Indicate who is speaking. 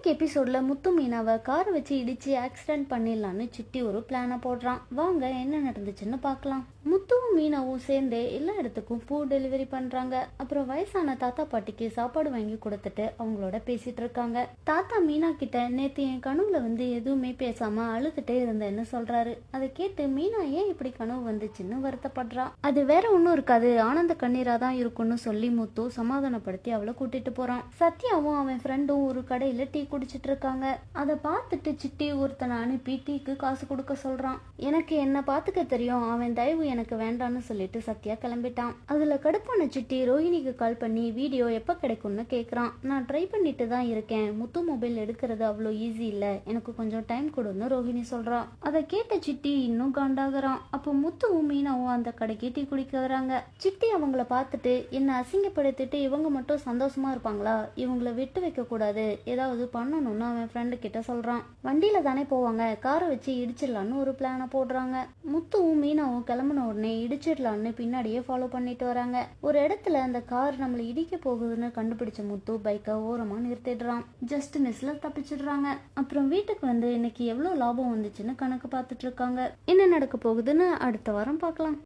Speaker 1: இன்னைக்கு எபிசோட்ல முத்து மீனாவை காரை வச்சு இடிச்சு ஆக்சிடென்ட் பண்ணிடலான்னு சிட்டி ஒரு பிளானை போடுறான். வாங்க என்ன நடந்துச்சுன்னு பார்க்கலாம். முத்துவும் மீனாவும் சேர்ந்து எல்லா இடத்துக்கும் ஃபுட் டெலிவரி பண்றாங்க. அப்புறம் வயசான தாத்தா பாட்டிக்கு சாப்பாடு வாங்கி கொடுத்துட்டு அவங்களோட பேசிட்டு இருக்காங்க. தாத்தா மீனா கிட்ட நேத்து என் கனவுல எதுவுமே பேசாம அழுதுட்டே இருந்தேன்னு சொல்றாரு. அதை கேட்டு மீனா ஏன் இப்படி கனவு வந்துச்சுன்னு வருத்தப்படுறா. அது வேற ஒன்னும் இருக்காது, ஆனந்த கண்ணீரா தான் இருக்கும்னு சொல்லி முத்து சமாதானப்படுத்தி அவளை கூட்டிட்டு போறான். சத்யாவும் அவன் ஃப்ரெண்டும் ஒரு கடையில டீ குடிச்சிட்டு இருக்காங்க. அதை பார்த்துட்டு சிட்டி ஒருத்தனை அனுப்பி டீக்கு காசு கொடுக்க சொல்றான். எனக்கு என்ன பாத்துக்க தெரியும், அவன் தயவு எனக்கு வேண்டான்னு சொல்லிட்டு சத்யா கிளம்பிட்டான். அதுல கடுப்பான சிட்டி ரோஹிணிக்கு கால் பண்ணி வீடியோ எப்ப கிடைக்கும்னு கேக்குறான். நான் ட்ரை பண்ணிட்டு தான் இருக்கேன், முத்து மொபைல் எடுக்கிறது அவ்வளோ ஈஸி இல்ல, எனக்கு கொஞ்சம் டைம் கொடுன்னு ரோஹிணி சொல்றா. அதை கேட்ட சிட்டி இன்னும் காண்டாகிறான். அப்போ முத்துவும் மீனாவும் அந்த கடைக்கு டீ குடிக்க வராங்க. சிட்டி அவங்கள பார்த்துட்டு என்ன அசிங்கப்படுத்திட்டு இவங்க மட்டும் சந்தோஷமா இருப்பாங்களா, இவங்கள விட்டு வைக்க கூடாது, ஏதாவது பண்ணணும்னு அவன் ஃப்ரெண்டு கிட்ட சொல்றான். வண்டியில தானே போவாங்க, காரை வச்சு இடிச்சிடலான்னு ஒரு பிளானை போடுறாங்க. முத்துவும் மீனாவும் கிளம்பின உடனே இடிச்சிடலான்னு பின்னாடியே ஃபாலோ பண்ணிட்டு வராங்க. ஒரு இடத்துல அந்த கார் நம்மள இடிக்க போகுதுன்னு கண்டுபிடிச்ச முத்து பைக்கை ஓரமா நிறுத்திடுறான். ஜஸ்ட் மிஸ்ல தப்பிச்சிடுறாங்க. அப்புறம் வீட்டுக்கு இன்னைக்கு எவ்வளவு லாபம் வந்துச்சுன்னு கணக்கு பார்த்துட்டு இருக்காங்க. என்ன நடக்க போகுதுன்னு அடுத்த வாரம் பார்க்கலாம்.